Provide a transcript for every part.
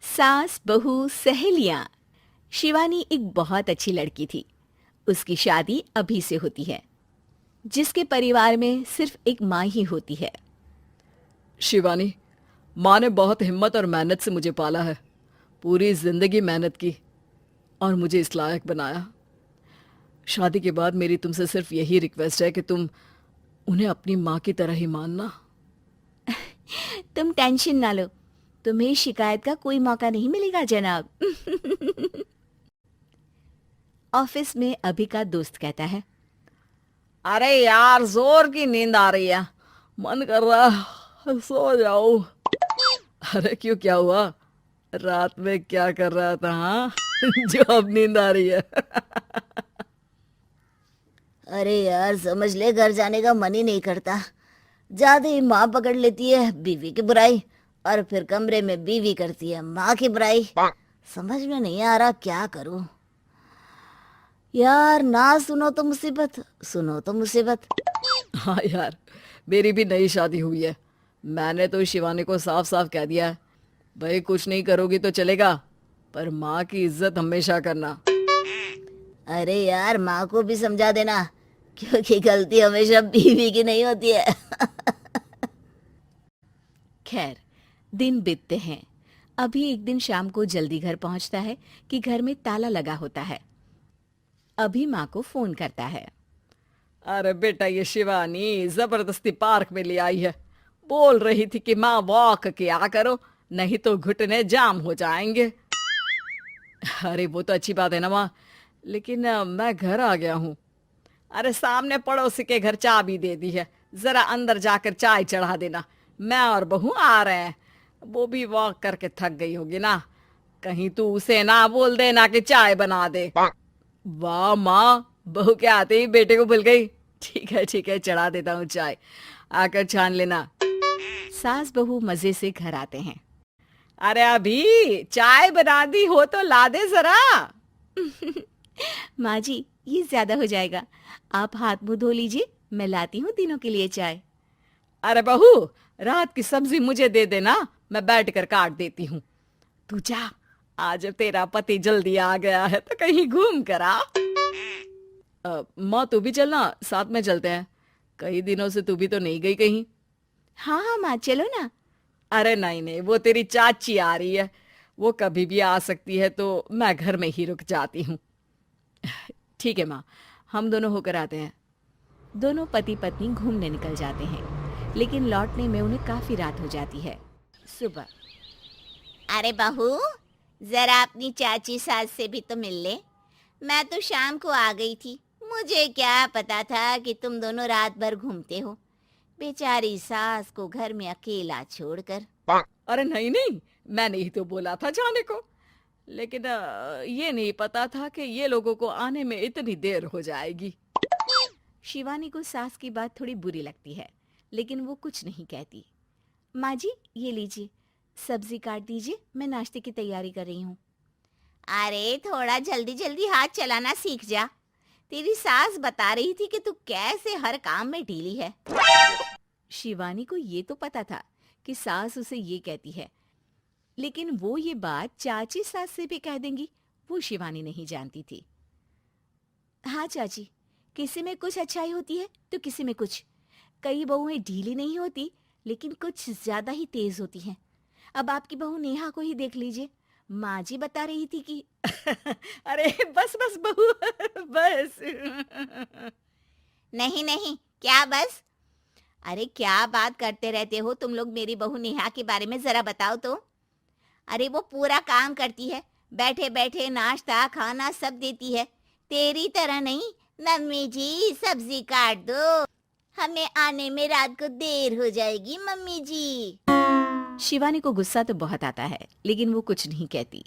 सास बहू सहेलियां। शिवानी एक बहुत अच्छी लड़की थी। उसकी शादी अभी से होती है, जिसके परिवार में सिर्फ एक माँ ही होती है। शिवानी, माँ ने बहुत हिम्मत और मेहनत से मुझे पाला है। पूरी जिंदगी मेहनत की और मुझे इस लायक बनाया। शादी के बाद मेरी तुमसे सिर्फ यही रिक्वेस्ट है कि तुम उन्हें अपनी माँ की तरह ही मानना। तुम टेंशन ना लो, तुम्हें शिकायत का कोई मौका नहीं मिलेगा जनाब। ऑफिस में अभी का दोस्त कहता है, अरे यार, जोर की नींद आ रही है, मन कर रहा है सो जाओ। अरे क्यों, क्या हुआ? रात में क्या कर रहा था हाँ? जो अब नींद आ रही है। अरे यार, समझ ले, घर जाने का मन ही नहीं करता। जाते ही माँ पकड़ लेती है बीवी की बुराई, और फिर कमरे में बीवी करती है माँ की बुराई। समझ में नहीं आ रहा क्या करूं। यार, ना सुनो तो मुसीबत, सुनो तो मुसीबत। हाँ यार, मेरी भी नई शादी हुई है। मैंने तो शिवानी को साफ साफ कह दिया है, भाई कुछ नहीं करोगी तो चलेगा, पर माँ की इज्जत हमेशा करना। अरे यार, माँ को भी समझा देना, क्योंकि गलती हमेशा बीवी की नहीं होती है। खैर, दिन बीतते हैं। अभी एक दिन शाम को जल्दी घर पहुंचता है कि घर में ताला लगा होता है। अभी माँ को फोन करता है। अरे बेटा, ये शिवानी जबरदस्ती पार्क में ले आई है। बोल रही थी कि माँ वॉक किया करो, नहीं तो घुटने जाम हो जाएंगे। अरे वो तो अच्छी बात है ना माँ, लेकिन मैं घर आ गया हूँ। अरे सामने पड़ोसी के घर चाबी दे दी है, जरा अंदर जाकर चाय चढ़ा देना। मैं और बहू आ रहे हैं। वो भी वॉक करके थक गई होगी ना, कहीं तू उसे ना बोल देना कि चाय बना दे। वाह माँ, बहू के आते ही बेटे को भूल गई। ठीक है, चढ़ा देता हूँ चाय, आकर छान लेना। सास बहू मजे से घर आते हैं। अरे अभी चाय बना दी हो तो ला दे जरा। माँ जी, ये ज्यादा हो जाएगा, आप हाथ मुंह धो लीजिए, मैं लाती हूँ तीनों के लिए चाय। अरे बहू, रात की सब्जी मुझे दे देना, मैं बैठ कर काट देती हूँ। तू जा, आज तेरा पति जल्दी आ गया है तो कहीं घूम कर आ। माँ तू भी चलना, साथ में चलते हैं। कई दिनों से तू भी तो नहीं गई कहीं। हाँ हाँ माँ, चलो ना। अरे नहीं नहीं, वो तेरी चाची आ रही है, वो कभी भी आ सकती है, तो मैं घर में ही रुक जाती हूँ। ठीक है माँ, हम दोनों होकर आते हैं। दोनों पति पत्नी घूमने निकल जाते हैं, लेकिन लौटने में उन्हें काफी रात हो जाती है। सुबह, अरे बहू, जरा अपनी चाची सास से भी तो मिल ले। मैं तो शाम को आ गई थी, मुझे क्या पता था कि तुम दोनों रात भर घूमते हो, बेचारी सास को घर में अकेला छोड़कर। अरे नहीं नहीं, मैंने ही तो बोला था जाने को, लेकिन ये नहीं पता था कि ये लोगों को आने में इतनी देर हो जाएगी। शिवानी को सास की बात थोड़ी बुरी लगती है, लेकिन वो कुछ नहीं कहती। माँ जी, ये लीजिए, सब्जी काट दीजिए, मैं नाश्ते की तैयारी कर रही हूँ। अरे थोड़ा जल्दी जल्दी हाथ चलाना सीख जा। तेरी सास बता रही थी कि तू कैसे हर काम में ढीली है। शिवानी को ये तो पता था कि सास उसे ये कहती है, लेकिन वो ये बात चाची सास से भी कह देंगी, वो शिवानी नहीं जानती थी। हाँ चाची, किसी में कुछ अच्छाई होती है तो किसी में कुछ। कई बहुएं ढीली नहीं होती, लेकिन कुछ ज्यादा ही तेज होती हैं। अब आपकी बहू नेहा को ही देख लीजिए, माँ जी बता रही थी कि अरे बस बस बहू, बस। नहीं नहीं, क्या बस? अरे क्या बात करते रहते हो तुम लोग मेरी बहू नेहा के बारे में, जरा बताओ तो। अरे वो पूरा काम करती है, बैठे बैठे नाश्ता खाना सब देती है। तेरी तरह नहीं, मम्मी जी सब्जी काट दो, हमें आने में रात को देर हो जाएगी मम्मी जी। शिवानी को गुस्सा तो बहुत आता है, लेकिन वो कुछ नहीं कहती।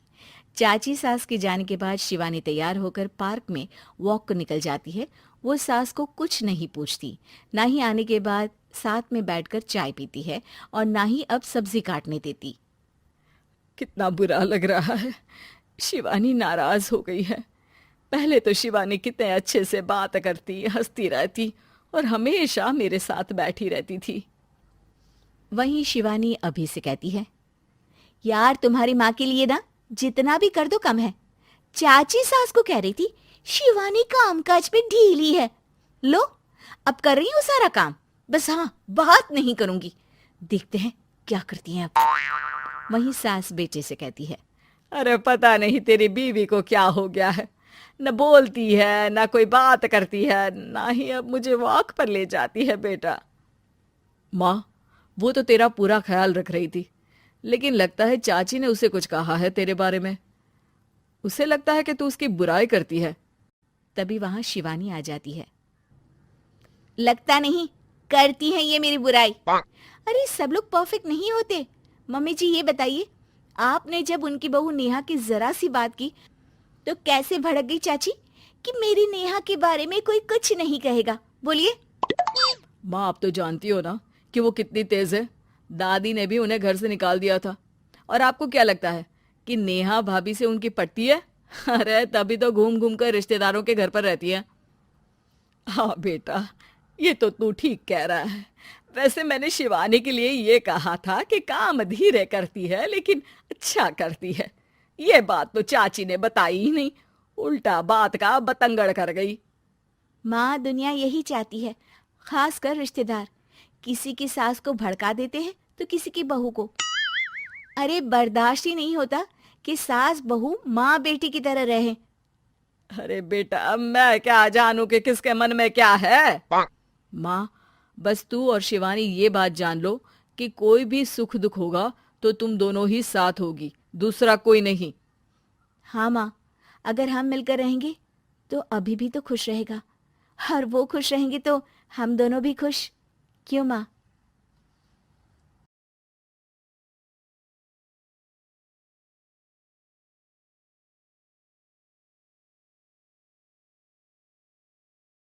चाची सास के जाने के बाद शिवानी तैयार होकर पार्क में वॉक को निकल जाती है। वो सास को कुछ नहीं पूछती, ना ही आने के बाद साथ में बैठकर चाय पीती है, और ना ही अब सब्जी काटने देती। कितना बुरा लग रहा है, शिवानी नाराज हो गई है। पहले तो शिवानी कितने अच्छे से बात करती, हंसती रहती और हमेशा मेरे साथ बैठी रहती थी। वहीं शिवानी अभी से कहती है, यार तुम्हारी माँ के लिए ना जितना भी कर दो कम है। चाची सास को कह रही थी शिवानी कामकाज पे ढीली है। लो अब कर रही हूँ सारा काम, बस हाँ बात नहीं करूंगी। देखते हैं क्या करती हैं अब। वहीं सास बेटे से कहती है, अरे पता नहीं तेरी बीवी को क्या हो गया है, न बोलती है न कोई बात करती है, ना ही अब मुझे वॉक पर ले जाती है बेटा। माँ, वो तो तेरा पूरा ख्याल रख रही थी, लेकिन लगता है चाची ने उसे कुछ कहा है तेरे बारे में। उसे लगता है कि तू उसकी बुराई करती है। तभी वहां शिवानी आ जाती है। लगता नहीं करती है ये मेरी बुराई। अरे सब लोग परफेक्ट नहीं होते। मम्मी जी ये बताइए, आपने जब उनकी बहू नेहा की जरा सी बात की तो कैसे भड़क गई चाची कि मेरी नेहा के बारे में कोई कुछ नहीं कहेगा। बोलिए। माँ, आप तो जानती हो ना कि वो कितनी तेज है। दादी ने भी उन्हें घर से निकाल दिया था। और आपको क्या लगता है कि नेहा भाभी से उनकी पटती है? अरे तभी तो घूम घूम कर रिश्तेदारों के घर पर रहती है। हाँ बेटा, ये तो तू ठीक कह रहा है। वैसे मैंने शिवानी के लिए ये कहा था कि काम धीरे करती है लेकिन अच्छा करती है। ये बात तो चाची ने बताई ही नहीं, उल्टा बात का बतंगड़ कर गई। माँ, दुनिया यही चाहती है, खासकर रिश्तेदार। किसी की सास को भड़का देते हैं तो किसी की बहू को। अरे बर्दाश्त ही नहीं होता कि सास बहू माँ बेटी की तरह रहे। अरे बेटा, मैं क्या जानूं कि किसके मन में क्या है। माँ, बस तू और शिवानी ये बात जान लो कि कोई भी सुख दुख होगा तो तुम दोनों ही साथ होगी, दूसरा कोई नहीं। हाँ माँ, अगर हम मिलकर रहेंगे तो अभी भी तो खुश रहेगा, और वो खुश रहेंगे तो हम दोनों भी खुश। क्यों माँ?